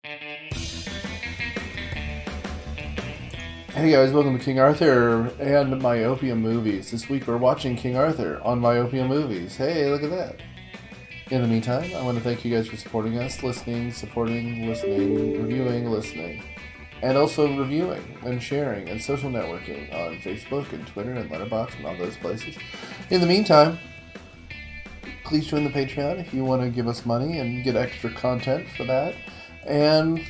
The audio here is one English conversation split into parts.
Hey guys, welcome to King Arthur and Myopia Movies. This week we're watching King Arthur on Myopia Movies. Hey, look at that. In the meantime, I want to thank you guys for supporting us, listening, supporting, listening, reviewing, listening, and also reviewing and sharing and social networking on Facebook and Twitter and Letterboxd and all those places. In the meantime, please join the Patreon if you want to give us money and get extra content for that. And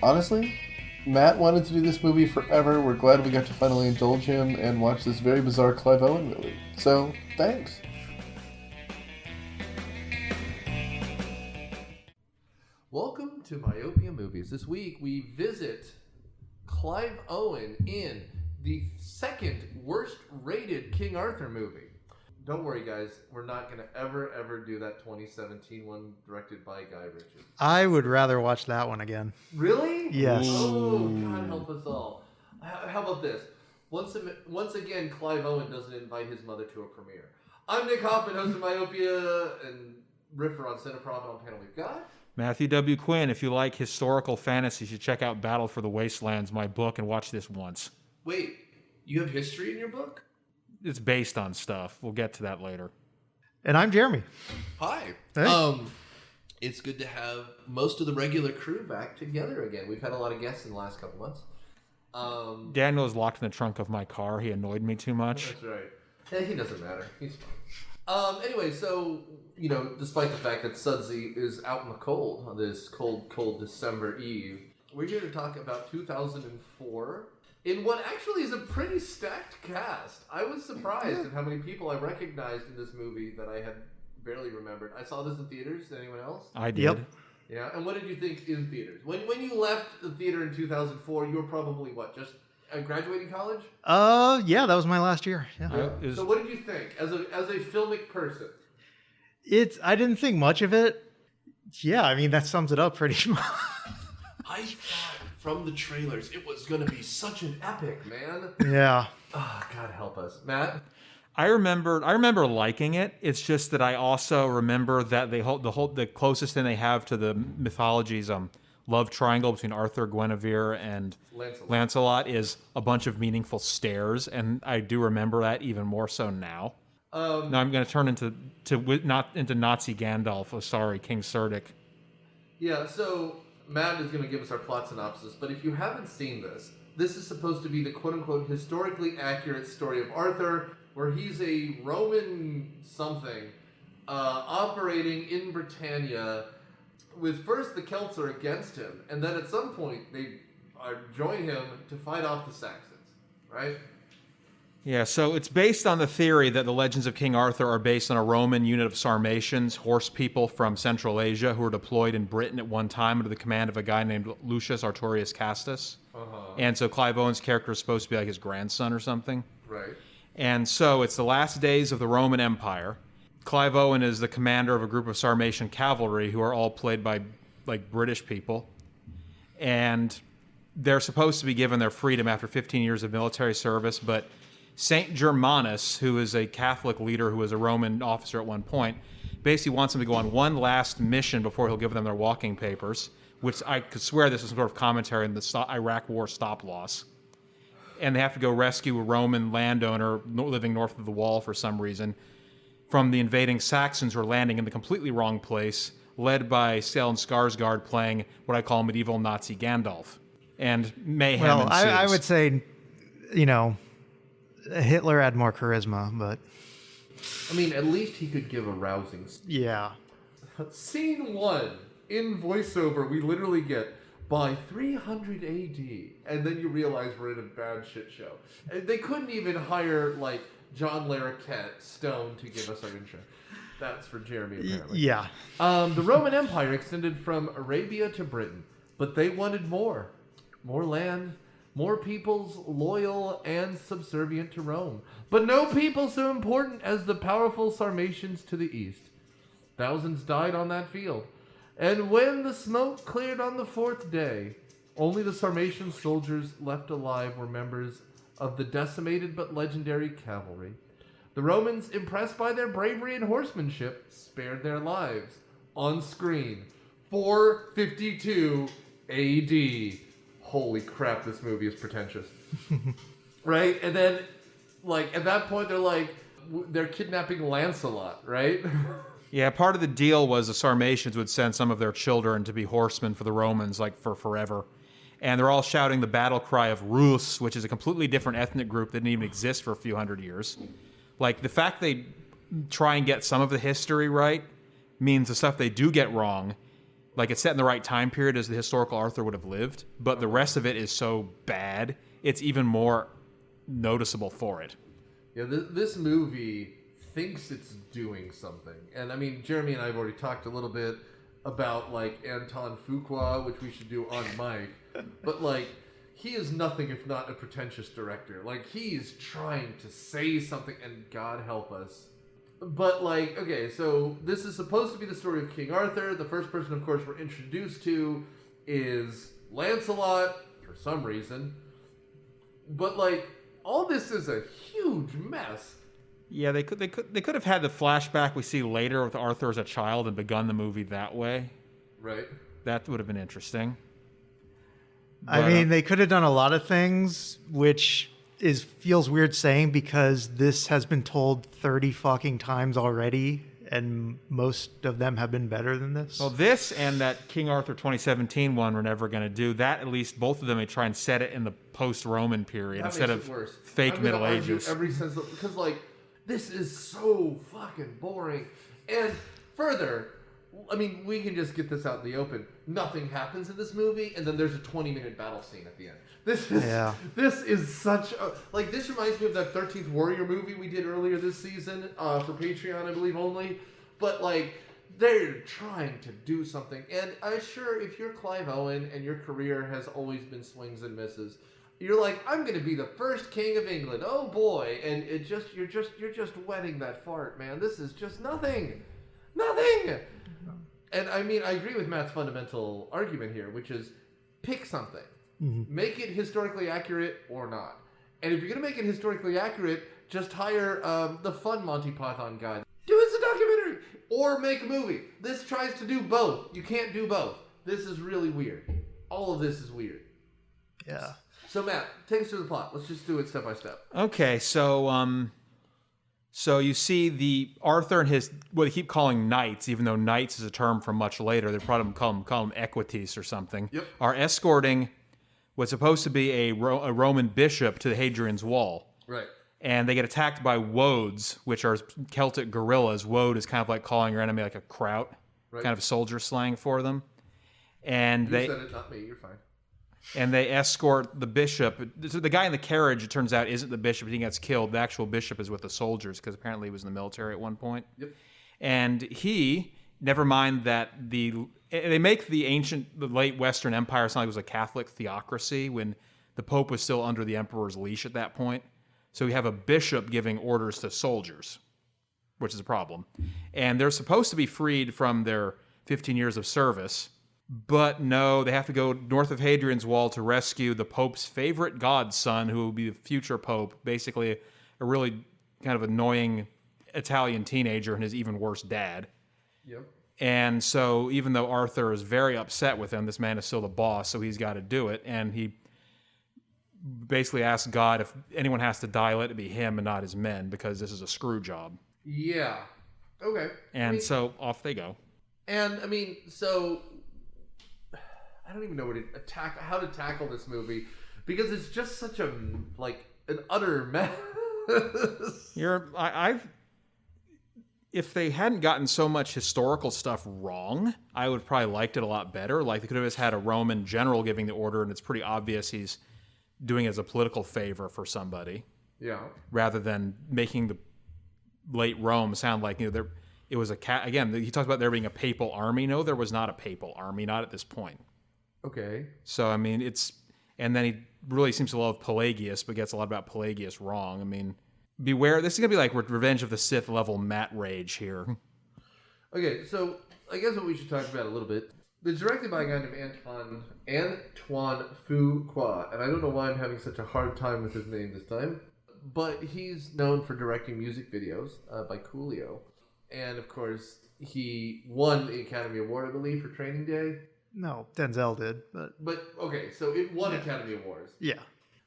honestly, Matt wanted to do this movie forever. We're glad we got to finally indulge him and watch this very bizarre Clive Owen movie. So, thanks. Welcome to Myopia Movies. This week we visit Clive Owen in the second worst rated King Arthur movie. Don't worry, guys. We're not going to ever do that 2017 one directed by Guy Ritchie. I would rather watch that one again. Really? Yes. Oh, God help us all. How about this? Once again, Clive Owen doesn't invite his mother to a premiere. I'm Nick Hoffman, host of Myopia and Riffer on Cineprov, and on panel we've got Matthew W. Quinn. If you like historical fantasy, you should check out Battle for the Wastelands, my book, and watch this once. Wait, you have history in your book? It's based on stuff. We'll get to that later. And I'm Jeremy. Hi. Hey. It's good to have most of the regular crew back together again. We've had a lot of guests in the last couple months. Daniel is locked in the trunk of my car. He annoyed me too much. That's right. Yeah, he doesn't matter. He's fine. Anyway, so, despite the fact that Sudsy is out in the cold on this cold December Eve, we're here to talk about 2004 in what actually is a pretty stacked cast. I was surprised at how many people I recognized in this movie that I had barely remembered. I saw this in theaters. Anyone else? I did. Yep. Yeah, and what did you think in theaters? When you left the theater in 2004, you were probably, just graduating college? Yeah, that was my last year. Yeah. So what did you think as a filmic person? I didn't think much of it. Yeah, I mean, that sums it up pretty much. I thought from the trailers it was going to be such an epic, man. Yeah. Oh, God help us. Matt? I remember liking it. It's just that I also remember that the closest thing they have to the mythology's love triangle between Arthur, Guinevere, and Lancelot is a bunch of meaningful stares, and I do remember that even more so now. Now I'm going to turn into Nazi Gandalf. Oh, sorry, King Cerdic. Yeah, so Matt is going to give us our plot synopsis, but if you haven't seen this is supposed to be the quote-unquote historically accurate story of Arthur, where he's a Roman something operating in Britannia with first the Celts are against him, and then at some point they join him to fight off the Saxons, right? Yeah, so it's based on the theory that the legends of King Arthur are based on a Roman unit of Sarmatians, horse people from Central Asia who were deployed in Britain at one time under the command of a guy named Lucius Artorius Castus. And so Clive Owen's character is supposed to be like his grandson or something. Right. And so it's the last days of the Roman Empire. Clive Owen is the commander of a group of Sarmatian cavalry who are all played by British people. And they're supposed to be given their freedom after 15 years of military service, but Saint Germanus, who is a Catholic leader who was a Roman officer at one point, basically wants them to go on one last mission before he'll give them their walking papers, which I could swear this is some sort of commentary on the Iraq War stop-loss. And they have to go rescue a Roman landowner living north of the wall for some reason from the invading Saxons who are landing in the completely wrong place, led by Stellan Skarsgård playing what I call medieval Nazi Gandalf. And mayhem ensues. I would say, Hitler had more charisma, but... I mean, at least he could give a rousing... Yeah. Scene 1. In voiceover, we literally get, by 300 AD, and then you realize we're in a bad shit show. And they couldn't even hire, John Larroquette Stone to give us our intro. That's for Jeremy, apparently. Yeah. The Roman Empire extended from Arabia to Britain, but they wanted more. More land, more peoples loyal and subservient to Rome. But no people so important as the powerful Sarmatians to the east. Thousands died on that field. And when the smoke cleared on the fourth day, only the Sarmatian soldiers left alive were members of the decimated but legendary cavalry. The Romans, impressed by their bravery and horsemanship, spared their lives. On screen, 4:52 AD. Holy crap, this movie is pretentious. Right? And then, like, at that point, they're kidnapping Lancelot, right? Yeah, part of the deal was the Sarmatians would send some of their children to be horsemen for the Romans, like, for forever. And they're all shouting the battle cry of Rus, which is a completely different ethnic group that didn't even exist for a few hundred years. Like, the fact they try and get some of the history right means the stuff they do get wrong, like, it's set in the right time period as the historical Arthur would have lived, but the rest of it is so bad, it's even more noticeable for it. Yeah, this movie thinks it's doing something. And I mean, Jeremy and I have already talked a little bit about, like, Anton Fuqua, which we should do on mic. But, like, he is nothing if not a pretentious director. Like, he is trying to say something, and God help us. But, like, okay, so this is supposed to be the story of King Arthur. The first person, of course, we're introduced to is Lancelot, for some reason. But, like, all this is a huge mess. Yeah, they could have had the flashback we see later with Arthur as a child and begun the movie that way. Right. That would have been interesting. I mean, they could have done a lot of things, which feels weird saying because this has been told 30 fucking times already, and most of them have been better than this. Well, this and that King Arthur 2017 one we're never going to do. That, at least, both of them, they try and set it in the post-Roman period instead of fake Middle Ages. Every sense because, like, this is so fucking boring. And further, I mean, we can just get this out in the open. Nothing happens in this movie, and then there's a 20-minute battle scene at the end. This is such a... Like, this reminds me of that 13th Warrior movie we did earlier this season for Patreon, I believe, only. But, like, they're trying to do something. And I'm sure if you're Clive Owen and your career has always been swings and misses, you're like, I'm going to be the first king of England. Oh, boy. And you're just wetting that fart, man. This is just nothing. Nothing! And I mean, I agree with Matt's fundamental argument here, which is pick something. Mm-hmm. Make it historically accurate or not. And if you're going to make it historically accurate, just hire the fun Monty Python guy. Do it as a documentary! Or make a movie. This tries to do both. You can't do both. This is really weird. All of this is weird. Yeah. So Matt, take us through the plot. Let's just do it step by step. Okay, so you see the Arthur and his, what they keep calling knights, even though knights is a term from much later, they probably call them equites or something, are escorting what's supposed to be a Roman bishop to the Hadrian's Wall. Right. And they get attacked by woads, which are Celtic guerrillas. Woad is kind of like calling your enemy like a kraut, kind of soldier slang for them. And you said it, not me. You're fine. And they escort the bishop. The guy in the carriage, it turns out, isn't the bishop. He gets killed. The actual bishop is with the soldiers because apparently he was in the military at one point. Yep. And he, never mind that they make the late Western Empire sound like it was a Catholic theocracy when the Pope was still under the emperor's leash at that point. So we have a bishop giving orders to soldiers, which is a problem. And they're supposed to be freed from their 15 years of service. But no, they have to go north of Hadrian's Wall to rescue the Pope's favorite godson, who will be the future Pope, basically a really kind of annoying Italian teenager and his even worse dad. Yep. And so even though Arthur is very upset with him, this man is still the boss, so he's got to do it. And he basically asks God if anyone has to die, let it be him and not his men, because this is a screw job. Yeah. Okay. And so off they go. And, I mean, so... I don't even know how to tackle this movie because it's just such an utter mess. If they hadn't gotten so much historical stuff wrong, I would have probably liked it a lot better. Like they could have just had a Roman general giving the order, and it's pretty obvious he's doing it as a political favor for somebody. Yeah. Rather than making the late Rome sound like it was again. He talked about there being a papal army. No, there was not a papal army, not at this point. Okay. So, I mean, and then he really seems to love Pelagius, but gets a lot about Pelagius wrong. I mean, beware. This is going to be like Revenge of the Sith level Matt rage here. Okay, so I guess what we should talk about a little bit. It's directed by a guy named Antoine Fuqua, and I don't know why I'm having such a hard time with his name this time, but he's known for directing music videos by Coolio. And, of course, he won the Academy Award, I believe, for Training Day. No, Denzel did, but But okay, so it won Academy Awards. yeah.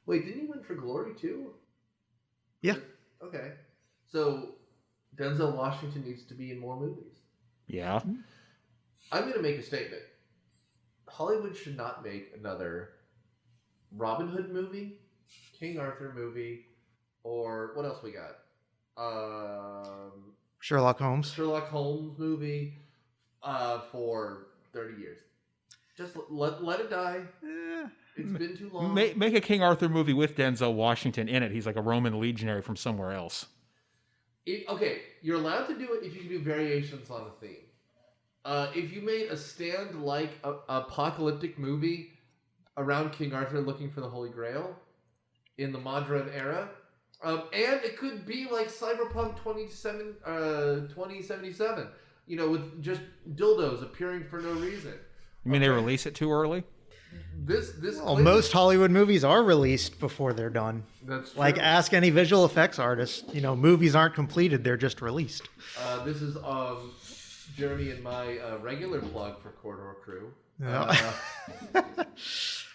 Wait, didn't he win for Glory too? Yeah. Okay, so Denzel Washington needs to be in more movies. Yeah. I'm going to make a statement. Hollywood should not make another Robin Hood movie, King Arthur movie, or what else we got? Sherlock Holmes. Sherlock Holmes movie for 30 years. Just let it die. It's been too long. Make a King Arthur movie with Denzel Washington in it. He's like a Roman legionary from somewhere else. Okay, you're allowed to do it if you can do variations on a theme. If you made a stand-like apocalyptic movie around King Arthur looking for the Holy Grail in the modern era, and it could be like Cyberpunk 2077, with just dildos appearing for no reason. You mean they release it too early? Most Hollywood movies are released before they're done. That's true. Like, ask any visual effects artist. Movies aren't completed; they're just released. This is Jeremy and my regular plug for Corridor Crew. Yeah.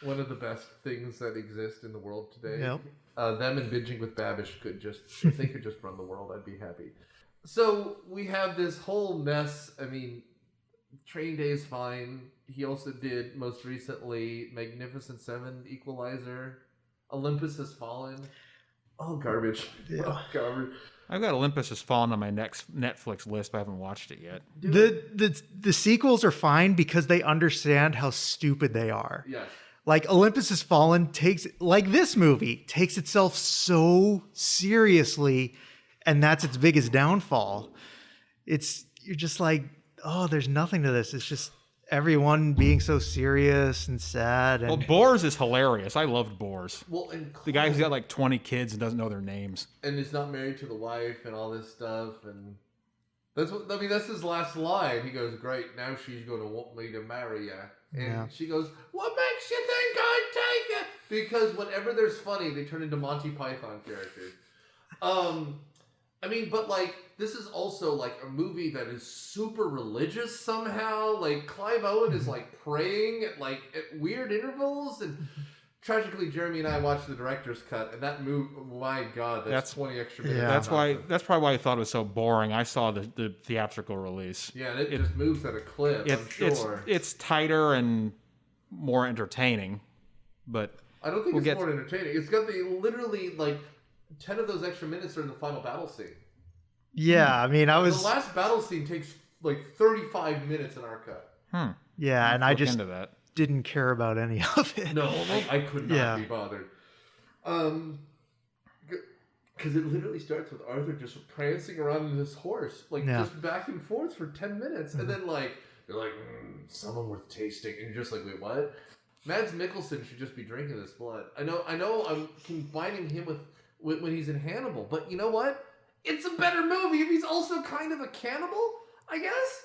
One of the best things that exist in the world today. Yep. Them and Binging with Babish if they could just run the world, I'd be happy. So we have this whole mess. I mean, Training Day is fine. He also did, most recently, Magnificent Seven, Equalizer, Olympus Has Fallen. Oh, garbage. Yeah. Oh, garbage. I've got Olympus Has Fallen on my next Netflix list, but I haven't watched it yet. The sequels are fine because they understand how stupid they are. Yes. Like, Olympus Has Fallen this movie takes itself so seriously, and that's its biggest downfall. You're just like, oh, there's nothing to this. It's just everyone being so serious and sad. And Well, Boars is hilarious. I loved Boars. Well, and The guy who's got like 20 kids and doesn't know their names. and is not married to the wife and all this stuff, and that's his last line. He goes, "Great, now she's going to want me to marry you," and she goes, "What makes you think I'd take it?" Because whenever there's funny, they turn into Monty Python characters. But this is also like a movie that is super religious somehow. Like Clive Owen is like praying at weird intervals, and tragically, Jeremy and I watched the director's cut, and that movie, my God, that's 20 extra minutes. Yeah. That's probably why I thought it was so boring. I saw the theatrical release. Yeah, and it just moves at a clip, I'm sure. It's tighter and more entertaining, but I don't think it's more entertaining. It's got literally 10 of those extra minutes are in the final battle scene. yeah, The last battle scene takes 35 minutes in our cut. Yeah, and I look just into that. didn't care about any of it. No, I could not be bothered. Because it literally starts with Arthur just prancing around on his horse, just back and forth for 10 minutes. And then, you're like, someone worth tasting. And you're just like, wait, what? Mads Mikkelsen should just be drinking this blood. I know I'm combining him with when he's in Hannibal, but you know what? It's a better movie if he's also kind of a cannibal, I guess?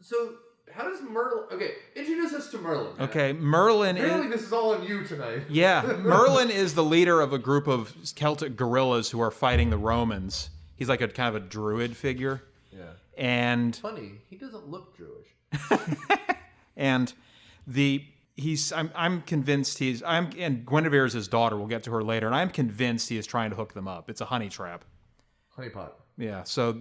So, how does Merlin... Okay, introduce us to Merlin. Man. Okay, Merlin Apparently this is all on you tonight. Yeah, Merlin is the leader of a group of Celtic guerrillas who are fighting the Romans. He's like a kind of a druid figure. Yeah. And Funny, he doesn't look Jewish. and I'm convinced and Guinevere is his daughter. We'll get to her later. And I'm convinced he is trying to hook them up. It's a honey trap. Honeypot. Yeah. So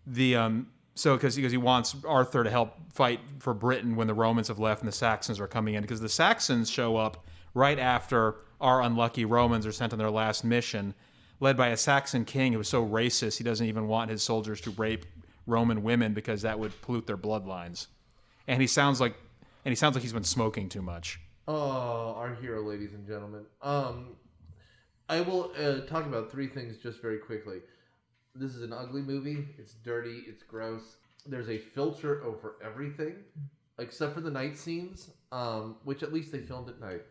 because he wants Arthur to help fight for Britain when the Romans have left and the Saxons are coming in, because the Saxons show up right after our unlucky Romans are sent on their last mission, led by a Saxon king who is so racist he doesn't even want his soldiers to rape Roman women because that would pollute their bloodlines. And he sounds like he's been smoking too much. Oh, our hero, ladies and gentlemen. I will talk about 3 things just very quickly. This is an ugly movie. It's dirty. It's gross. There's a filter over everything, except for the night scenes, which at least they filmed at night.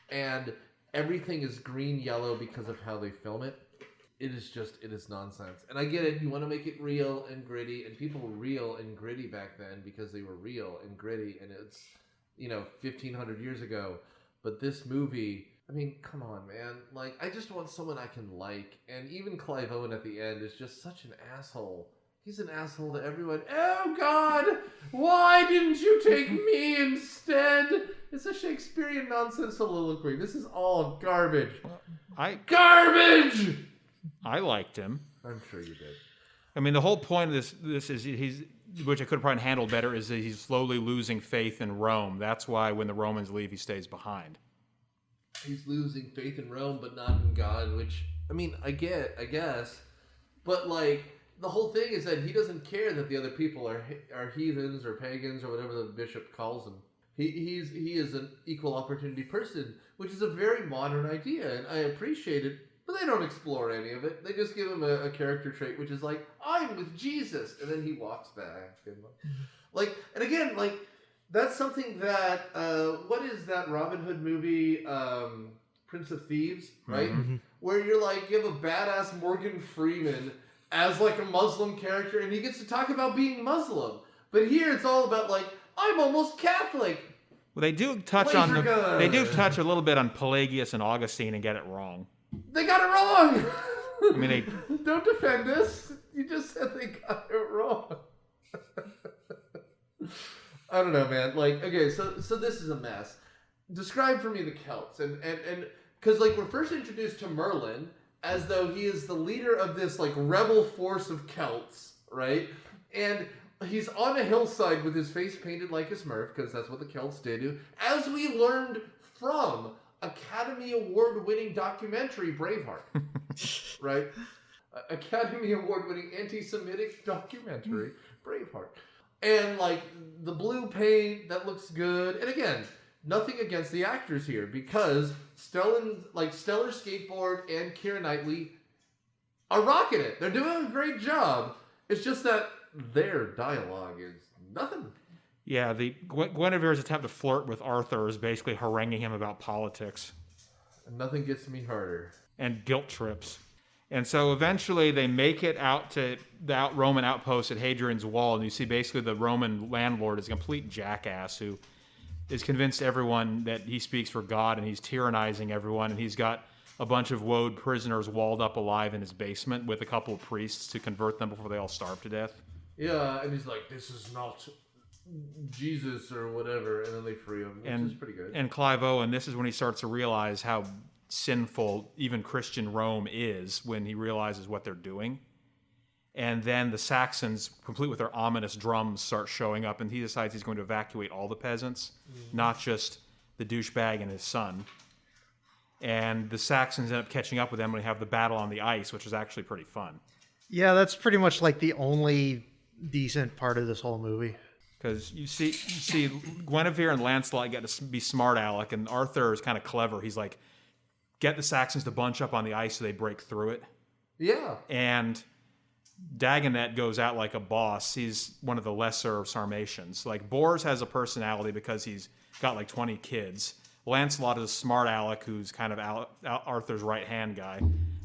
And everything is green-yellow because of how they film it. It is nonsense. And I get it. You want to make it real and gritty, and people were real and gritty back then because they were real and gritty, and it's, 1,500 years ago. But this movie... I mean, come on, man. I just want someone I can like. And even Clive Owen at the end is just such an asshole. He's an asshole to everyone. Oh, God! Why didn't you take me instead? It's a Shakespearean nonsense soliloquy. This is all garbage. Garbage! I liked him. I'm sure you did. I mean, the whole point of this is which I could have probably handled better, is that he's slowly losing faith in Rome. That's why when the Romans leave, he stays behind. He's losing faith in Rome, but not in God, which, I mean, I guess. But, like, the whole thing is that he doesn't care that the other people are heathens or pagans or whatever the bishop calls them. He is an equal opportunity person, which is a very modern idea, and I appreciate it, but they don't explore any of it. They just give him a character trait, which is like, I'm with Jesus, and then he walks back. And like, and again, like, that's something that, what is that Robin Hood movie, Prince of Thieves, right? Mm-hmm. Where you're like, you have a badass Morgan Freeman as like a Muslim character, and he gets to talk about being Muslim. But here it's all about like, I'm almost Catholic. Well, they do touch a little bit on Pelagius and Augustine and get it wrong. They got it wrong. I mean, don't defend us. You just said they got it wrong. I don't know, man. Like, okay, so this is a mess. Describe for me the Celts, and because like we're first introduced to Merlin as though he is the leader of this like rebel force of Celts, right? And he's on a hillside with his face painted like a Smurf, because that's what the Celts did. As we learned from Academy Award-winning documentary Braveheart, right? Academy Award-winning anti-Semitic documentary Braveheart. And like the blue paint, that looks good. And again, nothing against the actors here, because Stellar Skateboard and Keira Knightley are rocking it. They're doing a great job. It's just that their dialogue is nothing. Yeah, the Guinevere's attempt to flirt with Arthur is basically haranguing him about politics. And nothing gets me harder. And guilt trips. And so eventually they make it out to the Roman outpost at Hadrian's Wall, and you see basically the Roman landlord is a complete jackass who is convinced everyone that he speaks for God, and he's tyrannizing everyone, and he's got a bunch of woad prisoners walled up alive in his basement with a couple of priests to convert them before they all starve to death. Yeah, and he's like, this is not Jesus or whatever, and then they free him, which is pretty good. And Clive Owen, this is when he starts to realize how sinful even Christian Rome is, when he realizes what they're doing. And then the Saxons, complete with their ominous drums, start showing up, and he decides he's going to evacuate all the peasants, not just the douchebag and his son. And the Saxons end up catching up with them when we have the battle on the ice, which is actually pretty fun. Yeah, that's pretty much like the only decent part of this whole movie. Because you see Guinevere and Lancelot get to be smart aleck, and Arthur is kind of clever. He's like, get the Saxons to bunch up on the ice so they break through it. Yeah. And Dagonet goes out like a boss. He's one of the lesser Sarmatians. Like, Bors has a personality because he's got like 20 kids. Lancelot is a smart aleck who's kind of Arthur's right-hand guy.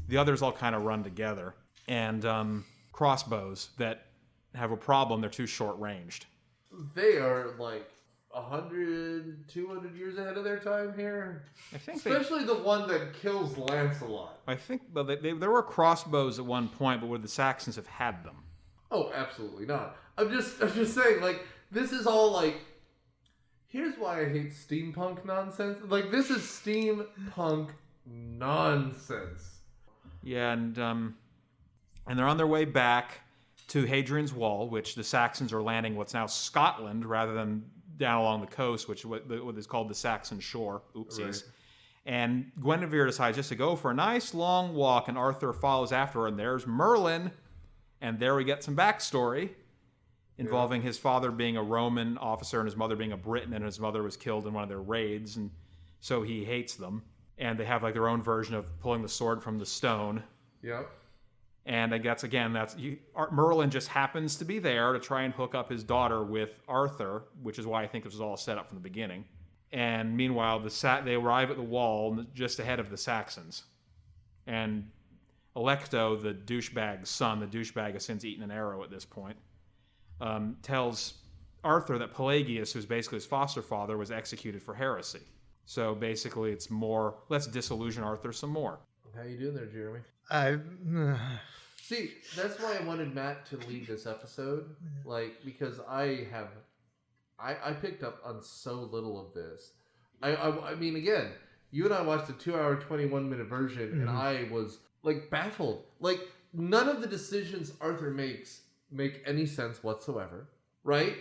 The others all kind of run together. And crossbows that have a problem, they're too short-ranged. They are like 100, 200 years ahead of their time here. I think especially the one that kills Lancelot. I think, well, there were crossbows at one point, but would the Saxons have had them? Oh, absolutely not. I'm just saying, like, this is all like, here's why I hate steampunk nonsense. Like, this is steampunk nonsense. Yeah, and they're on their way back to Hadrian's Wall, which the Saxons are landing what's now Scotland rather than down along the coast, which what is called the Saxon Shore. Oopsies. Right. And Guinevere decides just to go for a nice long walk, and Arthur follows after her, and there's Merlin. And there we get some backstory involving his father being a Roman officer and his mother being a Briton, and his mother was killed in one of their raids, and so he hates them. And they have like their own version of pulling the sword from the stone. Yep. And I guess, again, Merlin just happens to be there to try and hook up his daughter with Arthur, which is why I think this was all set up from the beginning. And meanwhile, they arrive at the wall just ahead of the Saxons. And Alecto, the douchebag's son, the douchebag has since eaten an arrow at this point, tells Arthur that Pelagius, who's basically his foster father, was executed for heresy. So basically it's more, let's disillusion Arthur some more. How you doing there, Jeremy? See, that's why I wanted Matt to lead this episode, because I picked up on so little of this. I mean, again, you and I watched a 2-hour, 21-minute version, and I was baffled. None of the decisions Arthur makes make any sense whatsoever, right?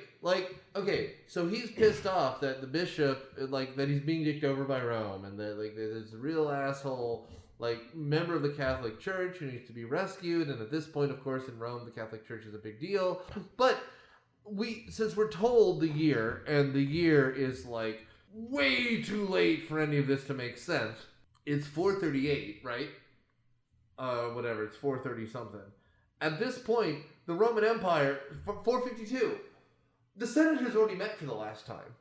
Okay, so he's pissed off that the bishop, that he's being dicked over by Rome, and that there's a real asshole member of the Catholic Church who needs to be rescued. And at this point, of course, in Rome, the Catholic Church is a big deal. But since we're told the year, and the year is way too late for any of this to make sense. It's 438, right? Whatever, it's 430 something. At this point, the Roman Empire, 452. The Senate has already met for the last time.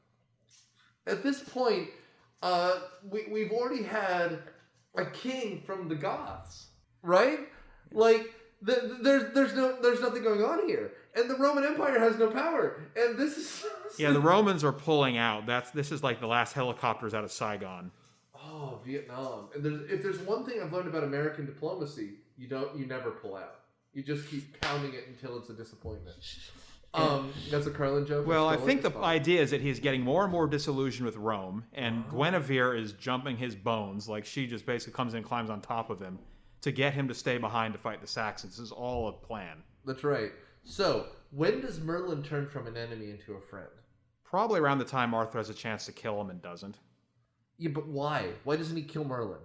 At this point, we've already had a king from the Goths, right? There's nothing going on here, and the Roman Empire has no power, and this is the Romans are pulling out. This is the last helicopters out of Saigon. Oh, Vietnam! And if there's one thing I've learned about American diplomacy, you never pull out. You just keep pounding it until it's a disappointment. That's a Carlin joke. Well, I think the idea is that he's getting more and more disillusioned with Rome, and Guinevere is jumping his bones. She just basically comes in and climbs on top of him to get him to stay behind to fight the Saxons. This is all a plan. That's right. So, when does Merlin turn from an enemy into a friend? Probably around the time Arthur has a chance to kill him and doesn't. Yeah, but why? Why doesn't he kill Merlin?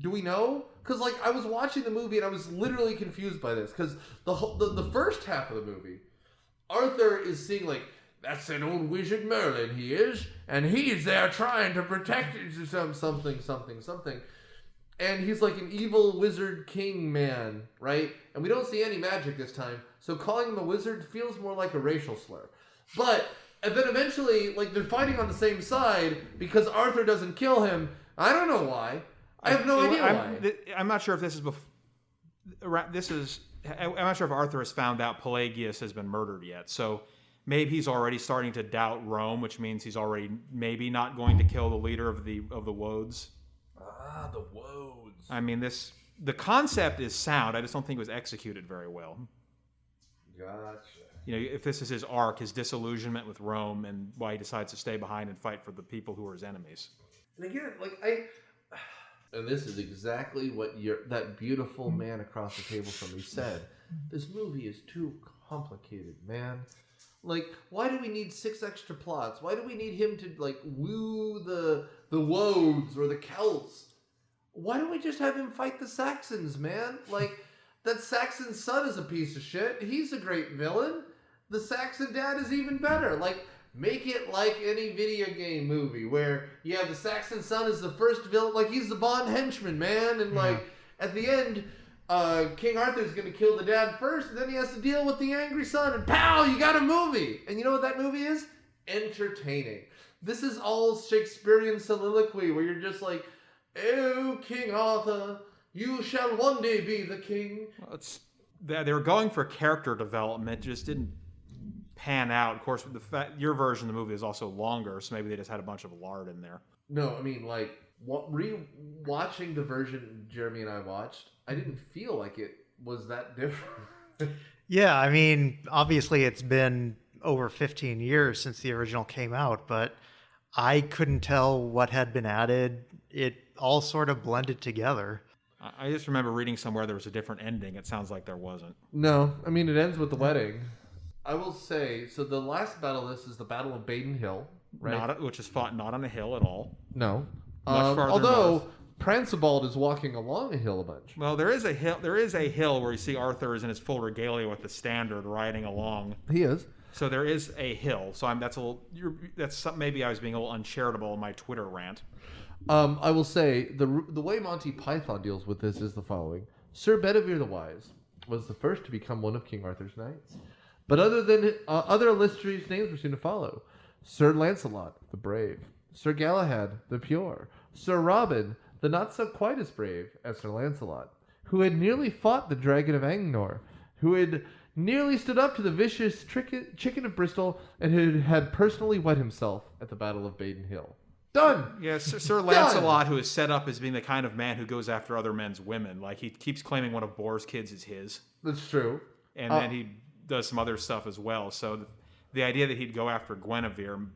Do we know? Because, I was watching the movie and I was literally confused by this. Because the first half of the movie, Arthur is seeing, that's an old wizard Merlin, he is. And he's there trying to protect something. And he's an evil wizard king man, right? And we don't see any magic this time. So calling him a wizard feels more like a racial slur. And then eventually, they're fighting on the same side because Arthur doesn't kill him. I don't know why. I have no idea why. I'm not sure if this is I'm not sure if Arthur has found out Pelagius has been murdered yet. So maybe he's already starting to doubt Rome, which means he's already maybe not going to kill the leader of the Woads. Ah, the Woads. I mean, the concept is sound. I just don't think it was executed very well. Gotcha. If this is his arc, his disillusionment with Rome, and why he decides to stay behind and fight for the people who are his enemies. And again, and this is exactly what that beautiful man across the table from me said. This movie is too complicated, man. Why do we need 6 extra plots? Why do we need him to woo the Woads or the Celts? Why don't we just have him fight the Saxons, man? That Saxon son is a piece of shit. He's a great villain. The Saxon dad is even better. Make it like any video game movie where, the Saxon son is the first villain. He's the Bond henchman, man. And, at the end, King Arthur's going to kill the dad first, and then he has to deal with the angry son. And, pow, you got a movie. And you know what that movie is? Entertaining. This is all Shakespearean soliloquy where you're just oh, King Arthur, you shall one day be the king. Well, they were going for character development, just didn't pan out. Of course, your version of the movie is also longer, so maybe they just had a bunch of lard in there. No, I mean, re-watching the version Jeremy and I watched, I didn't feel like it was that different. Yeah, I mean, obviously it's been over 15 years since the original came out, but I couldn't tell what had been added. It all sort of blended together. I just remember reading somewhere there was a different ending. It sounds like there wasn't. No, I mean, it ends with the wedding. I will say, so the last battle of this is the Battle of Baden Hill, right? Which is fought not on a hill at all. No. Much farther although, north. Prancibald is walking along a hill a bunch. Well, there is a hill. There is a hill where you see Arthur is in his full regalia with the standard riding along. He is. So there is a hill. So that's something. Maybe I was being a little uncharitable in my Twitter rant. I will say the way Monty Python deals with this is the following: Sir Bedivere the Wise was the first to become one of King Arthur's knights, but other illustrious names were soon to follow: Sir Lancelot the Brave, Sir Galahad the Pure, Sir Robin the not so quite as brave as Sir Lancelot, who had nearly fought the Dragon of Angnor, who had nearly stood up to the vicious Chicken of Bristol, and who had personally wet himself at the Battle of Baden Hill. Done! Yes, Sir Lancelot, who is set up as being the kind of man who goes after other men's women. He keeps claiming one of Boar's kids is his. That's true. And then he does some other stuff as well. So the idea that he'd go after Guinevere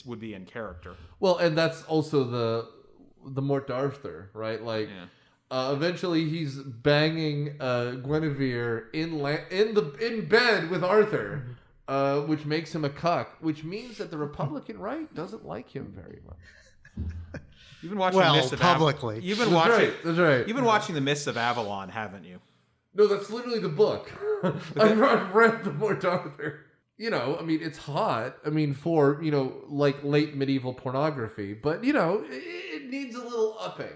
would be in character. Well, and that's also the Mort d'Arthur, right? Like, eventually he's banging Guinevere in bed with Arthur, which makes him a cuck, which means that the Republican right doesn't like him very much. You've been watching the Mists of publicly. You've been watching. That's right. You've been watching the Mists of Avalon, haven't you? No, that's literally the book. I've read the Mort d'Arthur. You know, I mean, it's hot. I mean, for, you know, like late medieval pornography. But, you know, it needs a little upping.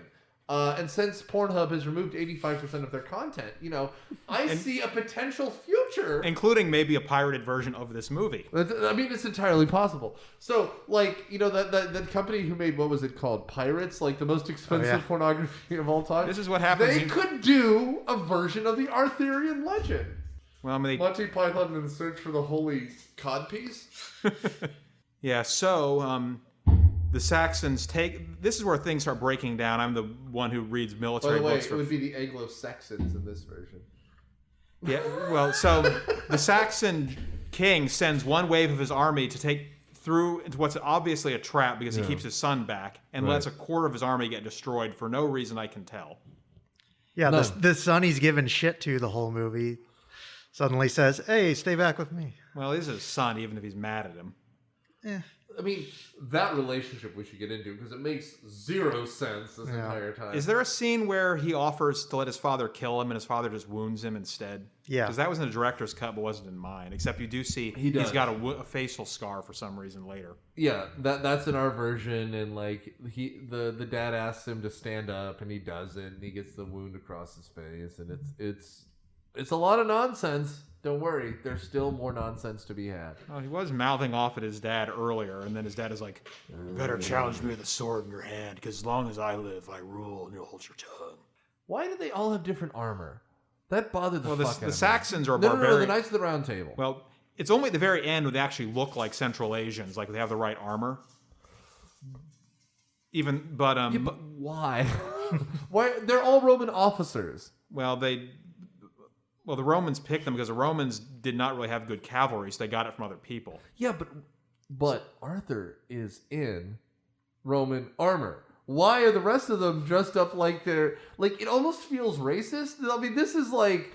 And since Pornhub has removed 85% of their content, you know, I see a potential future. Including maybe a pirated version of this movie. I mean, it's entirely possible. So, like, you know, that company who made, what was it called? Pirates? Like, the most expensive pornography of all time? This is what happens. They could do a version of the Arthurian legend. Well, I mean, Monty Python in the Search for the Holy Codpiece? Yeah, so the Saxons this is where things start breaking down. I'm the one who reads military books. By the way, it would be the Anglo-Saxons in this version. Yeah, well, so the Saxon king sends one wave of his army to take through into what's obviously a trap because he keeps his son back and lets a quarter of his army get destroyed for no reason I can tell. Yeah, the son he's given shit to the whole movie suddenly says, "Hey, stay back with me." Well, he's his son, even if he's mad at him. I mean, that relationship we should get into because it makes zero sense this entire time. Is there a scene where he offers to let his father kill him and his father just wounds him instead? Yeah. Because that was in the director's cut but wasn't in mine. Except you do see he's got a facial scar for some reason later. Yeah, that's in our version, and like the dad asks him to stand up and he doesn't, and he gets the wound across his face, and it's a lot of nonsense. Don't worry, there's still more nonsense to be had. Well, he was mouthing off at his dad earlier, and then his dad is like, "You better challenge me with a sword in your hand, because as long as I live, I rule, and you'll hold your tongue." Why do they all have different armor? That bothered the fuck out of me. The Saxons are No, barbarian. the Knights of the Round Table. Well, it's only at the very end when they actually look like Central Asians, like they have the right armor. But why? Why? They're all Roman officers. Well, the Romans picked them because the Romans did not really have good cavalry, so they got it from other people. Yeah, but Arthur is in Roman armor. Why are the rest of them dressed up like they're like? It almost feels racist. I mean, this is like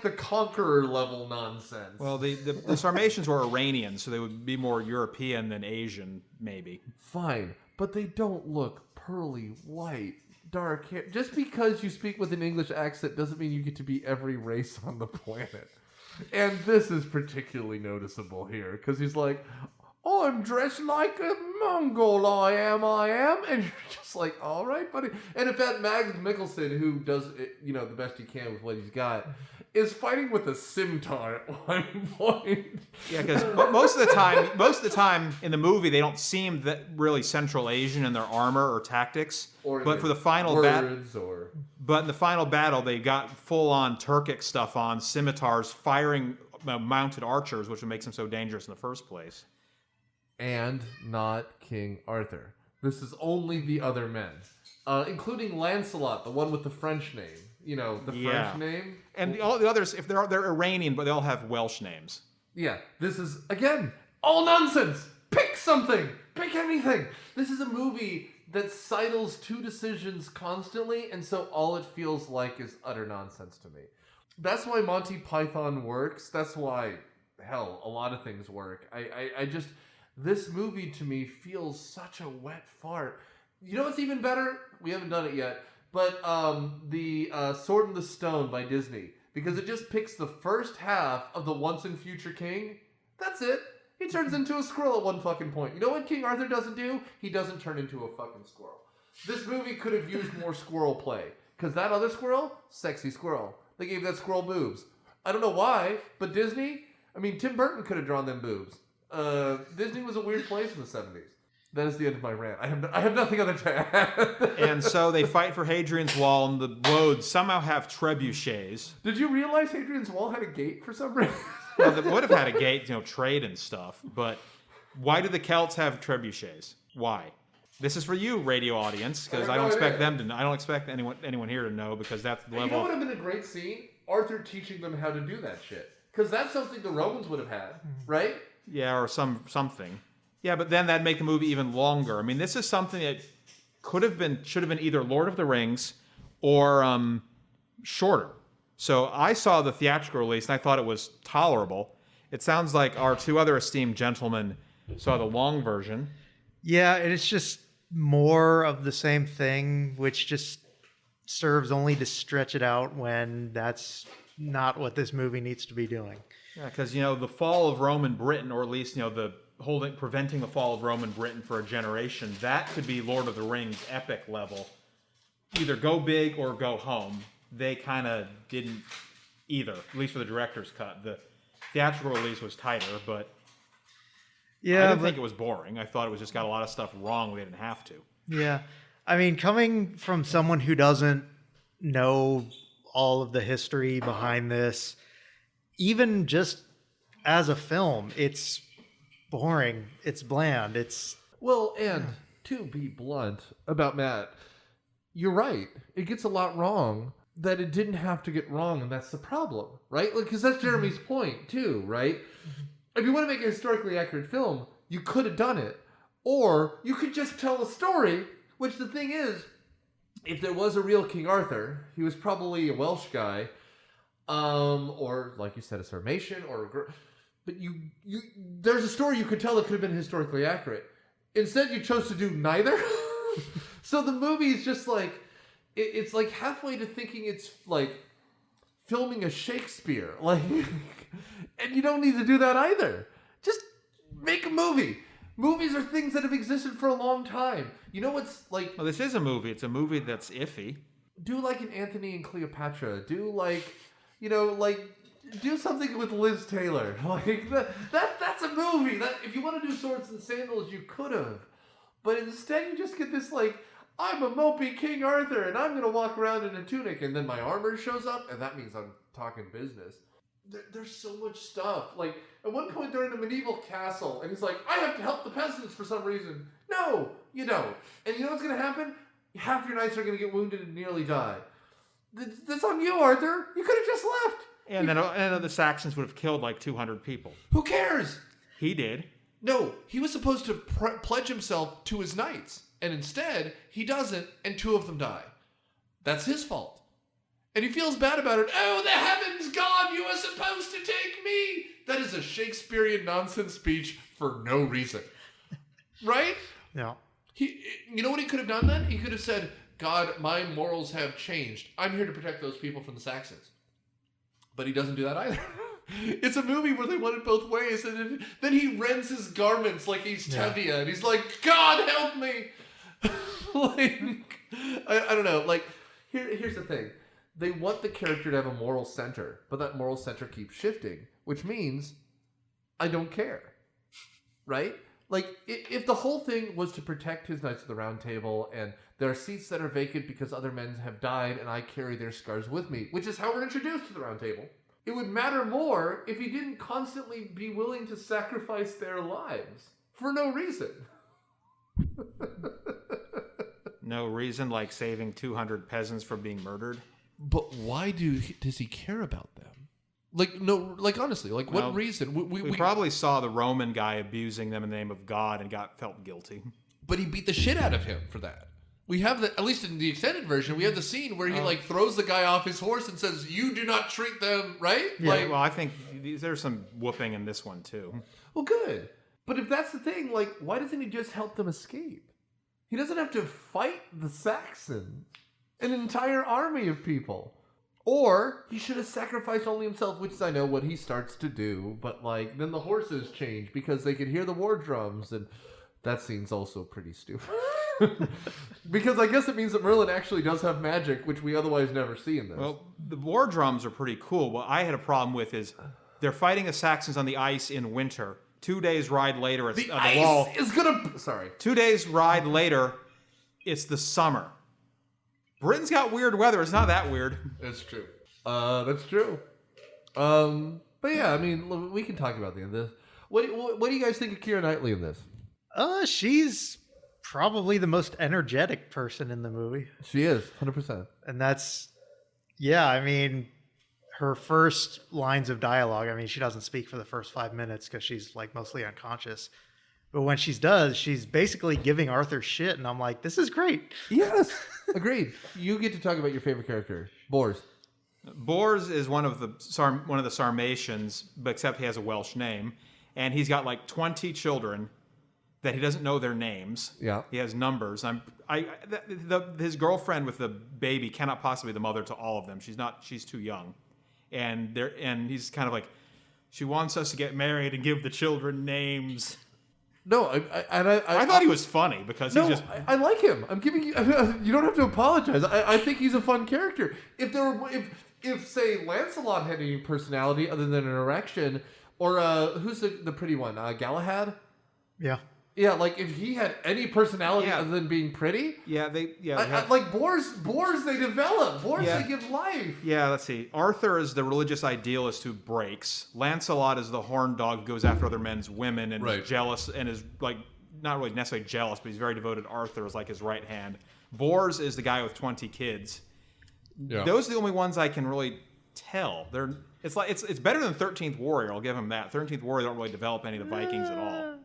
the conqueror level nonsense. Well, the Sarmatians were Iranian, so they would be more European than Asian, maybe. Fine, but they don't look pearly white. Dark hair. Just because you speak with an English accent doesn't mean you get to be every race on the planet. And this is particularly noticeable here because he's like, "I'm dressed like a Mongol, I am. And you're just like, all right, buddy. And if that Mads Mikkelsen, who does it, the best he can with what he's got, is fighting with a scimitar at one point. Yeah, because most of the time in the movie, they don't seem that really Central Asian in their armor or tactics. But for the final battle, but in the final battle, they got full-on Turkic stuff on, scimitars, firing mounted archers, which makes them so dangerous in the first place. And not King Arthur. This is only the other men, including Lancelot, the one with the French name. French name. And all the others, if they're Iranian, but they all have Welsh names. Yeah, this is, again, all nonsense. Pick something. Pick anything. This is a movie that sidles two decisions constantly, and so all it feels like is utter nonsense to me. That's why Monty Python works. That's why, hell, a lot of things work. I just... This movie, to me, feels such a wet fart. You know what's even better? We haven't done it yet. But the Sword in the Stone by Disney. Because it just picks the first half of the Once and Future King. That's it. He turns into a squirrel at one fucking point. You know what King Arthur doesn't do? He doesn't turn into a fucking squirrel. This movie could have used more squirrel play. Because that other squirrel, sexy squirrel. They gave that squirrel boobs. I don't know why, but Disney... Tim Burton could have drawn them boobs. Disney was a weird place in the 70s. That is the end of my rant. I have nothing other to add. And so they fight for Hadrian's Wall, and the roads somehow have trebuchets. Did you realize Hadrian's Wall had a gate for some reason? Well, they would have had a gate, trade and stuff. But why do the Celts have trebuchets? Why? This is for you, radio audience, because I don't expect anyone here to know, because that's the level. You know what would have been a great scene? Arthur teaching them how to do that shit. Because that's something the Romans would have had, right? Yeah, or something. Yeah, but then that'd make the movie even longer. I mean, this is something that should have been either Lord of the Rings or shorter. So I saw the theatrical release and I thought it was tolerable. It sounds like our two other esteemed gentlemen saw the long version. Yeah, and it's just more of the same thing, which just serves only to stretch it out when that's not what this movie needs to be doing. Yeah, because the fall of Roman Britain, or at least preventing the fall of Roman Britain for a generation, that could be Lord of the Rings epic level. Either go big or go home. They kind of didn't either, at least for the director's cut. The theatrical release was tighter, but yeah, I didn't think it was boring. I thought it was just got a lot of stuff wrong. They didn't have to. Yeah. I mean, coming from someone who doesn't know all of the history behind this, even just as a film, it's boring. It's bland. Well, and to be blunt about Matt, you're right. It gets a lot wrong that it didn't have to get wrong, and that's the problem, right? Because that's Jeremy's point, too, right? If you want to make a historically accurate film, you could have done it. Or you could just tell a story, which the thing is, if there was a real King Arthur, he was probably a Welsh guy, or, like you said, a Sarmatian, but there's a story you could tell that could have been historically accurate. Instead, you chose to do neither. So the movie is just like, it's like halfway to thinking it's like filming a Shakespeare. Like, and you don't need to do that either. Just make a movie. Movies are things that have existed for a long time. You know what's like... Well, this is a movie. It's a movie that's iffy. Do like an Anthony and Cleopatra. Do like, do something with Liz Taylor. Like, that's a movie. That if you want to do Swords and Sandals, you could have. But instead you just get this like, I'm a mopey King Arthur and I'm going to walk around in a tunic and then my armor shows up and that means I'm talking business. There's so much stuff. Like, at one point they're in a medieval castle, and he's like, I have to help the peasants for some reason. No, you don't. And you know what's going to happen? Half your knights are going to get wounded and nearly die. That's on you, Arthur. You could have just left. And then the Saxons would have killed like 200 people. Who cares? He did. No, he was supposed to pledge himself to his knights, and instead, he doesn't, and 2 of them die. That's his fault. And he feels bad about it. Oh, the heavens, God, you were supposed to take me. That is a Shakespearean nonsense speech for no reason. Right? Yeah. You know what he could have done then? He could have said, God, my morals have changed. I'm here to protect those people from the Saxons. But he doesn't do that either. It's a movie where they want it both ways. And then he rends his garments like he's Tevye. And he's like, God, help me. I don't know. Like, here's the thing. They want the character to have a moral center, but that moral center keeps shifting, which means I don't care, right? Like, if the whole thing was to protect his Knights of the Round Table, and there are seats that are vacant because other men have died, and I carry their scars with me, which is how we're introduced to the Round Table, it would matter more if he didn't constantly be willing to sacrifice their lives for no reason. No reason, like saving 200 peasants from being murdered? But why does he care about them? Like, no, like, honestly, like, what reason? We probably saw the Roman guy abusing them in the name of God and felt guilty. But he beat the shit out of him for that. We have at least in the extended version, we have the scene where he, throws the guy off his horse and says, you do not treat them, right? Yeah, well, I think there's some whooping in this one, too. Well, good. But if that's the thing, like, why doesn't he just help them escape? He doesn't have to fight the Saxons. An entire army of people. Or he should have sacrificed only himself, which is, I know, what he starts to do. But, like, then the horses change because they could hear the war drums. And that scene's also pretty stupid. Because I guess it means that Merlin actually does have magic, which we otherwise never see in this. Well, the war drums are pretty cool. What I had a problem with is they're fighting the Saxons on the ice in winter. 2 days ride later, it's the on ice the wall. Is gonna... Sorry. 2 days ride later, it's the summer. Britain's got weird weather. It's not that weird. That's true. That's true. But yeah, I mean, we can talk about the end of this. What do you guys think of Keira Knightley in this? She's probably the most energetic person in the movie. She is, 100%. And that's, yeah, I mean, her first lines of dialogue, I mean, she doesn't speak for the first 5 minutes because she's like mostly unconscious. But when she does, she's basically giving Arthur shit. And I'm like, this is great. Yes, agreed. You get to talk about your favorite character, Bors. Bors is one of the Sarmatians, but except he has a Welsh name. And he's got like 20 children that he doesn't know their names. Yeah. He has numbers. His girlfriend with the baby cannot possibly be the mother to all of them. She's too young. And he's kind of like, she wants us to get married and give the children names. No, I thought he was funny because no, he's just. I like him. I'm giving you. You don't have to apologize. I think he's a fun character. If say Lancelot had any personality other than an erection, or who's the pretty one? Galahad. Yeah. Yeah, like if he had any personality other than being pretty. Yeah, like Bors. They develop. Bors, they give life. Yeah, let's see. Arthur is the religious idealist who breaks. Lancelot is the horn dog who goes after other men's women and is jealous and is like not really necessarily jealous, but he's very devoted. Arthur is like his right hand. Bors is the guy with 20 kids. Yeah. Those are the only ones I can really tell. It's better than 13th Warrior. I'll give him that. 13th Warrior don't really develop any of the Vikings at all.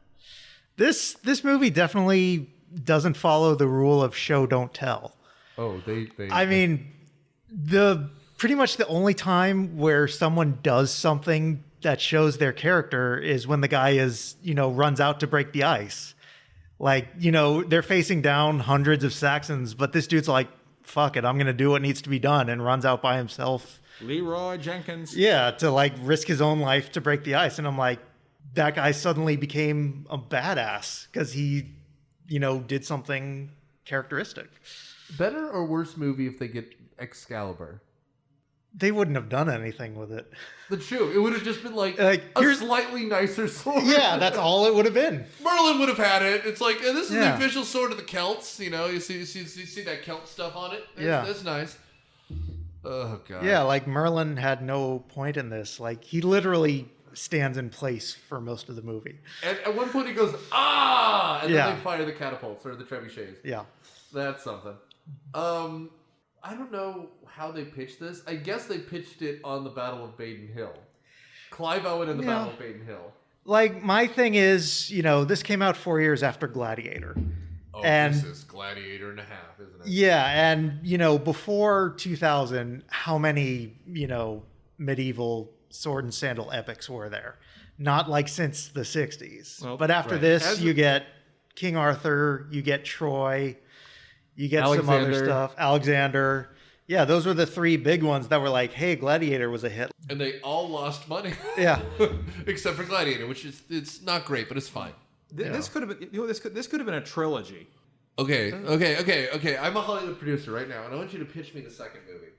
This movie definitely doesn't follow the rule of show don't tell. Oh, I mean, pretty much the only time where someone does something that shows their character is when the guy runs out to break the ice. Like, they're facing down hundreds of Saxons, but this dude's like, fuck it, I'm going to do what needs to be done, and runs out by himself. Leroy Jenkins. Yeah, to like risk his own life to break the ice. And I'm like, that guy suddenly became a badass because he, did something characteristic. Better or worse movie if they get Excalibur? They wouldn't have done anything with it. That's true. It would have just been like a slightly nicer sword. Yeah, that's all it would have been. Merlin would have had it. It's like, this is the official sword of the Celts. You see that Celt stuff on it. That's nice. Oh, God. Yeah, like Merlin had no point in this. Like, he literally stands in place for most of the movie. And at one point he goes, ah! And then they fire the catapults or the trebuchets. Yeah. That's something. I don't know how they pitched this. I guess they pitched it on the Battle of Baden Hill. Clive Owen and the Battle of Baden Hill. Like, my thing is, this came out 4 years after Gladiator. Oh, and this is Gladiator and a half, isn't it? Yeah, and, before 2000, how many, medieval sword and sandal epics were there? Not like since the 60s. Well, but after this, you get King Arthur, you get Troy, you get some other stuff. Alexander. Yeah, those were the three big ones that were like, hey, Gladiator was a hit. And they all lost money. Yeah. Except for Gladiator, which is, it's not great, but it's fine. This could have been, this could have been a trilogy. Okay. I'm a Hollywood producer right now, and I want you to pitch me the second movie.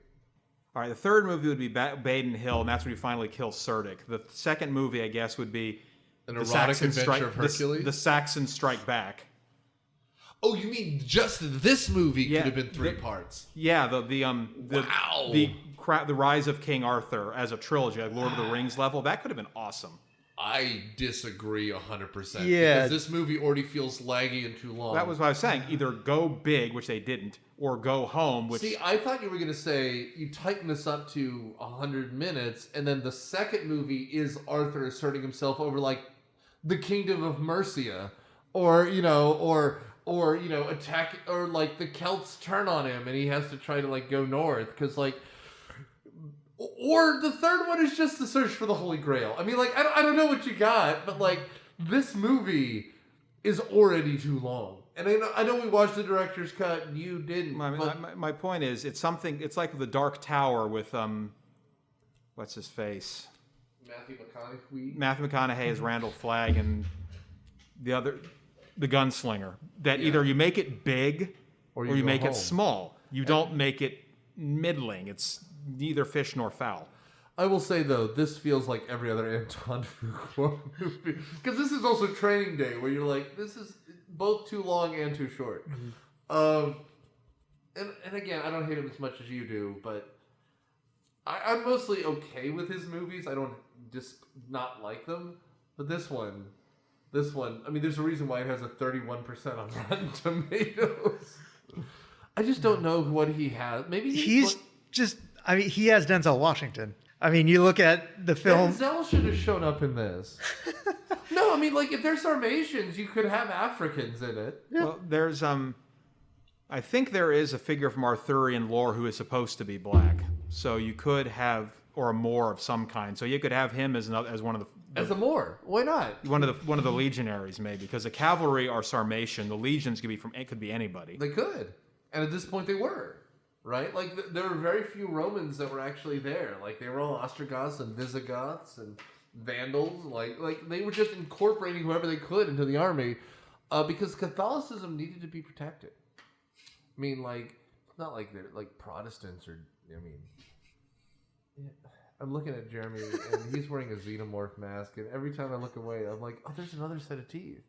All right, the third movie would be Baden Hill, and that's when you finally kill Cerdic. The second movie, I guess, would be An Erotic Adventure of Hercules? The Saxons Strike Back. Oh, you mean just this movie could have been three parts? Yeah, the Rise of King Arthur as a trilogy, like Lord of the Rings level. That could have been awesome. I disagree 100%. Yeah. Because this movie already feels laggy and too long. That was what I was saying. Either go big, which they didn't, or go home, which... See, I thought you were going to say, you tighten this up to 100 minutes, and then the second movie is Arthur asserting himself over, like, the Kingdom of Mercia. Or, attack, or, like, the Celts turn on him, and he has to try to, like, go north. Because, like... Or the third one is just the search for the Holy Grail. I mean, like, I don't know what you got, but, like, this movie is already too long. And I know we watched the director's cut, and you didn't. My point is, it's like the Dark Tower with, what's his face? Matthew McConaughey as Randall Flagg, and the gunslinger. That either you make it big, or you make it small. You don't make it middling. It's neither fish nor fowl. I will say, though, this feels like every other Antoine Fuqua movie. Because this is also Training Day, where you're like, this is both too long and too short. Mm-hmm. And again, I don't hate him as much as you do, but I'm mostly okay with his movies. I don't just not like them. But this one, I mean, there's a reason why it has a 31% on Rotten Tomatoes. I just don't know what he has. Maybe he has Denzel Washington. I mean, you look at the film. Denzel should have shown up in this. No, I mean, like, if there's Sarmatians, you could have Africans in it. Yeah. Well, there's I think there is a figure from Arthurian lore who is supposed to be black. So you could have, or a Moor of some kind. So you could have him as one of the As a Moor, why not? one of the legionaries, maybe, because the cavalry are Sarmatian. The legions could be anybody. They could, and at this point they were, right? Like there were very few Romans that were actually there. Like they were all Ostrogoths and Visigoths and Vandals. Like they were just incorporating whoever they could into the army, because Catholicism needed to be protected. I mean, like, it's not like they're like Protestants or, I mean, I'm looking at Jeremy and he's wearing a xenomorph mask, and every time I look away, I'm like, oh, there's another set of teeth.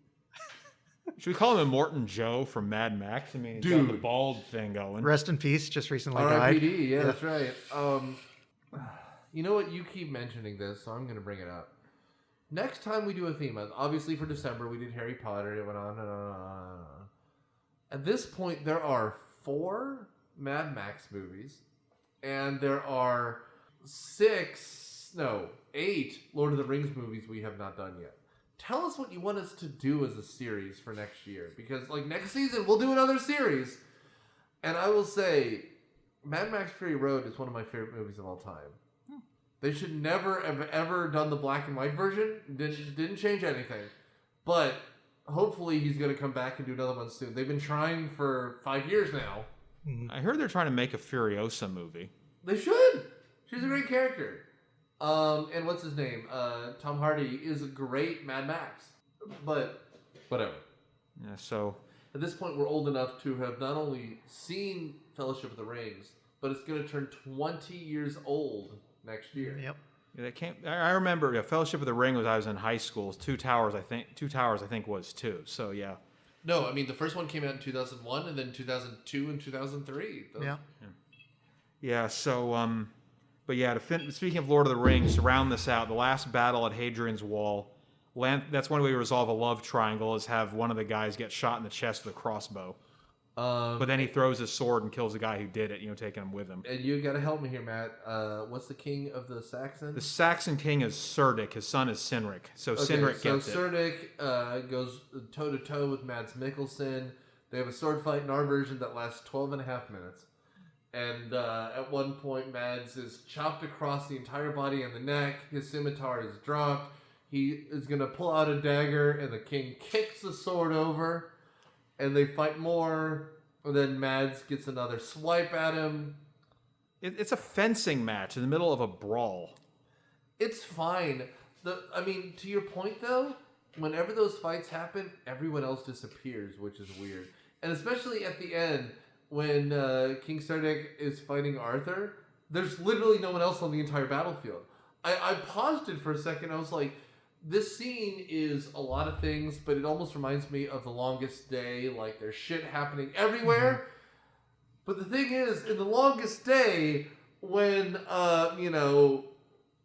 Should we call him Immortan Joe from Mad Max? I mean, he's got the bald thing going. Rest in peace. Just recently died. R.I.P.D. Yeah, that's right. You know what? You keep mentioning this, so I'm going to bring it up. Next time we do a theme, obviously for December we did Harry Potter. It went on and on and on and on. At this point, there are 4 Mad Max movies, and there are 8 Lord of the Rings movies we have not done yet. Tell us what you want us to do as a series for next year, because like next season we'll do another series. And I will say, Mad Max Fury Road is one of my favorite movies of all time. They should never have ever done the black and white version. Didn't change anything, but hopefully he's going to come back and do another one soon. They've been trying for 5 years now. I heard they're trying to make a Furiosa movie. They should. She's a great character. And what's his name? Tom Hardy is a great Mad Max. But whatever. Yeah, so at this point, we're old enough to have not only seen Fellowship of the Rings, but it's going to turn 20 years old next year. Yep. yeah, they came. I remember Fellowship of the Ring was I was in high school. Two Towers, I think was 2. So yeah. No, I mean the first one came out in 2001, and then 2002 and 2003. Yeah. So but yeah. Speaking of Lord of the Rings, to round this out, the last battle at Hadrian's Wall. That's one way to resolve a love triangle is have one of the guys get shot in the chest with a crossbow. But then he throws his sword and kills the guy who did it, taking him with him. And you got to help me here, Matt. What's the king of the Saxons? The Saxon king is Cerdic. His son is Cynric. So Cynric gets it. So Cerdic goes toe-to-toe with Mads Mikkelsen. They have a sword fight in our version that lasts 12 and a half minutes. And at one point, Mads is chopped across the entire body and the neck. His scimitar is dropped. He is going to pull out a dagger, and the king kicks the sword over, and they fight more. And then Mads gets another swipe at him. It's a fencing match in the middle of a brawl. It's fine. To your point, though, whenever those fights happen, everyone else disappears, which is weird. And especially at the end, when King Cerdic is fighting Arthur, there's literally no one else on the entire battlefield. I paused it for a second. I was like, this scene is a lot of things, but it almost reminds me of The Longest Day. Like, there's shit happening everywhere. Mm-hmm. But the thing is, in The Longest Day, when,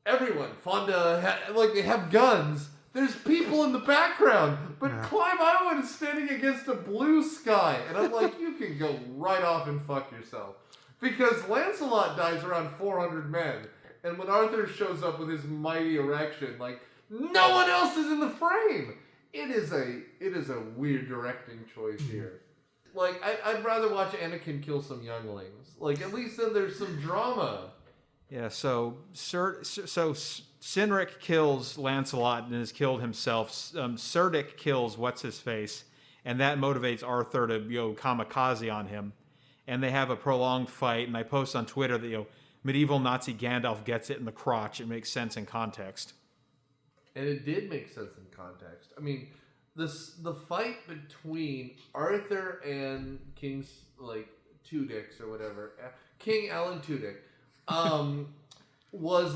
everyone, Fonda, they have guns, there's people in the background. But Clive Owen is standing against a blue sky. And I'm like, you can go right off and fuck yourself. Because Lancelot dies around 400 men. And when Arthur shows up with his mighty erection, no one else is in the frame. It is a weird directing choice here. I'd rather watch Anakin kill some younglings. At least then there's some drama. Yeah. So Cynric kills Lancelot and is killed himself. Cerdic kills what's his face, and that motivates Arthur to kamikaze on him. And they have a prolonged fight. And I post on Twitter that medieval Nazi Gandalf gets it in the crotch. It makes sense in context. And it did make sense in context. I mean, the fight between Arthur and King's Tudyk or whatever, King Alan Tudyk, was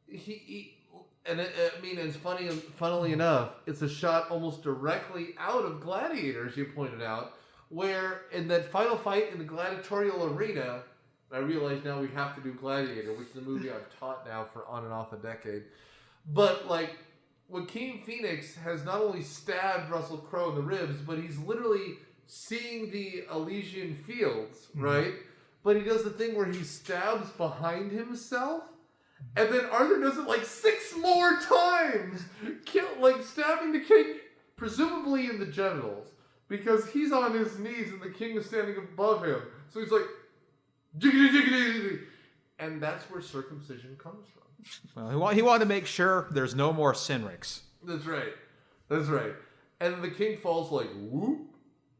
it's funny. Funnily enough, it's a shot almost directly out of Gladiator, as you pointed out, where in that final fight in the gladiatorial arena, I realize now we have to do Gladiator, which is a movie I've taught now for on and off a decade. But, Joaquin Phoenix has not only stabbed Russell Crowe in the ribs, but he's literally seeing the Elysian fields, right? But he does the thing where he stabs behind himself, And then Arthur does it like 6 more times, stabbing the king, presumably in the genitals, because he's on his knees and the king is standing above him. So he's like, jiggity, jiggity, jiggity. And that's where circumcision comes from. Well, he wanted to make sure there's no more Cynrics. That's right. And the king falls like, whoop.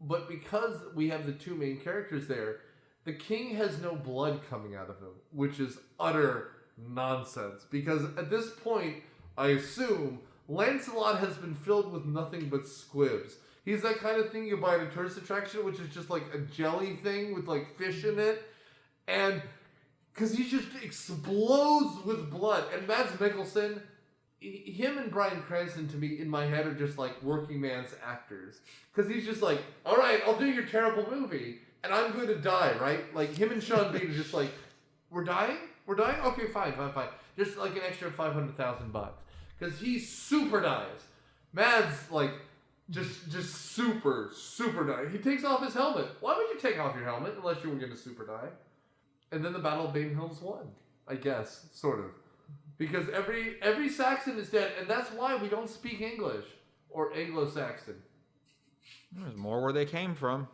But because we have the 2 main characters there, the king has no blood coming out of him, which is utter nonsense. Because at this point, I assume, Lancelot has been filled with nothing but squibs. He's that kind of thing you buy at a tourist attraction, which is just like a jelly thing with like fish in it. And because he just explodes with blood. And Mads Mikkelsen, him and Bryan Cranston, to me, in my head, are just like working man's actors. Because he's just like, all right, I'll do your terrible movie, and I'm going to die, right? Like, him and Sean Bean are just like, we're dying? Okay, fine. Just like an extra $500,000. Because he super dies. Mads, like, just super die. He takes off his helmet. Why would you take off your helmet unless you were going to super die? And then the Battle of Bain Hills won, I guess, sort of. Because every Saxon is dead, and that's why we don't speak English or Anglo-Saxon. There's more where they came from.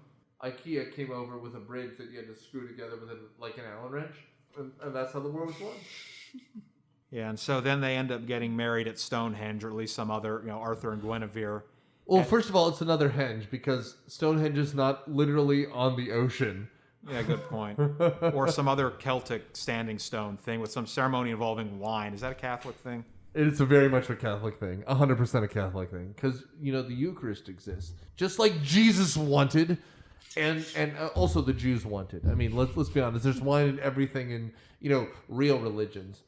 IKEA came over with a bridge that you had to screw together with like an Allen wrench, and that's how the war was won. Yeah, and so then they end up getting married at Stonehenge, or at least some other, Arthur and Guinevere. Well, first of all, it's another henge, because Stonehenge is not literally on the ocean. Yeah, good point. Or some other Celtic standing stone thing with some ceremony involving wine. Is that a Catholic thing? It's a very much a Catholic thing. 100% a Catholic thing. Because, the Eucharist exists. Just like Jesus wanted, and also the Jews wanted. I mean, let's be honest. There's wine in everything in, real religions.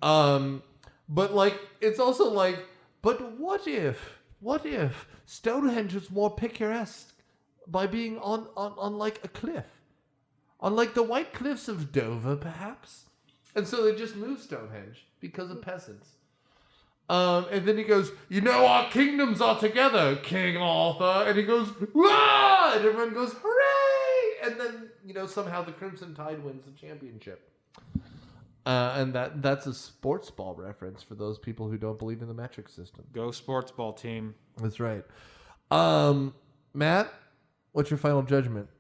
No. But, like, it's also like, but what if Stonehenge was more picturesque by being on like, a cliff? On, like, the White Cliffs of Dover, perhaps? And so they just moved Stonehenge because of peasants. And then he goes, our kingdoms are together, King Arthur. And he goes, "Wah!" And everyone goes, hooray! And then, somehow the Crimson Tide wins the championship. And that's a sports ball reference for those people who don't believe in the metric system. Go sports ball team. That's right. Matt, what's your final judgment?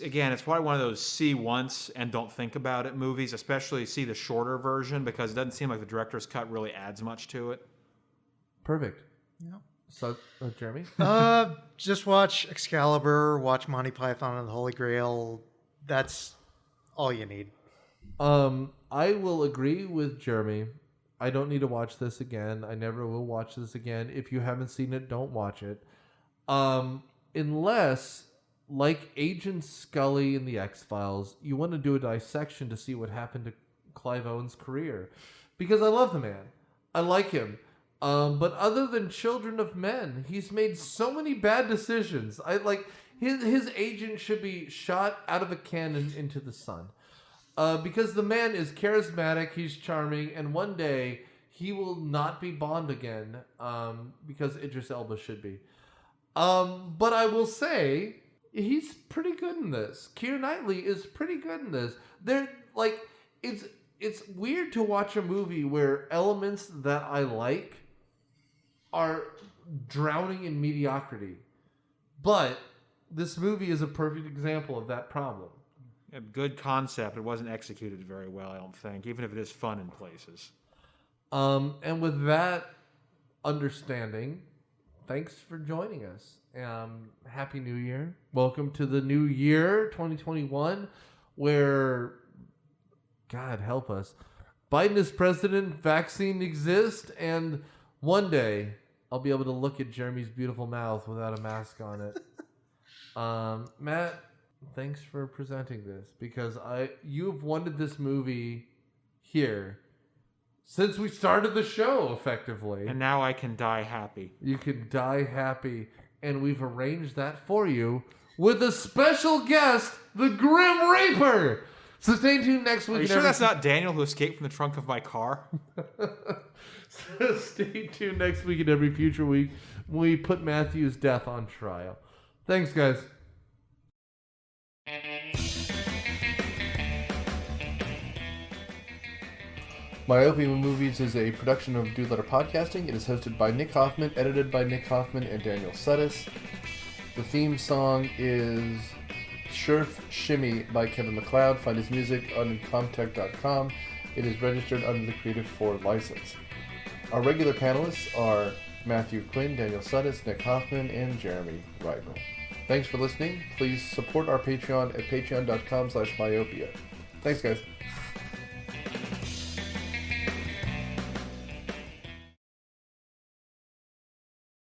Again, it's probably one of those see once and don't think about it movies, especially see the shorter version, because it doesn't seem like the director's cut really adds much to it. Perfect. Yeah. So, Jeremy? Just watch Excalibur, watch Monty Python and the Holy Grail. That's all you need. I will agree with Jeremy. I don't need to watch this again. I never will watch this again. If you haven't seen it, don't watch it. Unless, like Agent Scully in the X-Files, you want to do a dissection to see what happened to Clive Owen's career. Because I love the man. I like him. But other than Children of Men, he's made so many bad decisions. His agent should be shot out of a cannon into the sun. Because the man is charismatic, he's charming, and one day he will not be Bond again, because Idris Elba should be. But I will say, he's pretty good in this. Keira Knightley is pretty good in this. It's weird to watch a movie where elements that I like are drowning in mediocrity. But this movie is a perfect example of that problem. A good concept. It wasn't executed very well, I don't think, even if it is fun in places. And with that understanding, thanks for joining us. Happy New Year. Welcome to the new year, 2021, where, God help us, Biden is president, vaccine exists, and one day I'll be able to look at Jeremy's beautiful mouth without a mask on it. Matt, thanks for presenting this, because you've wanted this movie here since we started the show, effectively. And now I can die happy. You can die happy, and we've arranged that for you with a special guest, the Grim Reaper. So stay tuned next week. Are you sure that's not Daniel who escaped from the trunk of my car? So stay tuned next week and every future week when we put Matthew's death on trial. Thanks, guys. Myopia Movies is a production of Dude Letter Podcasting. It is hosted by Nick Hoffman, edited by Nick Hoffman and Daniel Sudis. The theme song is Surf Shimmy by Kevin MacLeod. Find his music on Comtech.com. It is registered under the Creative 4 license. Our regular panelists are Matthew Quinn, Daniel Sudis, Nick Hoffman, and Jeremy Reibel. Thanks for listening. Please support our Patreon at patreon.com/myopia. Thanks, guys.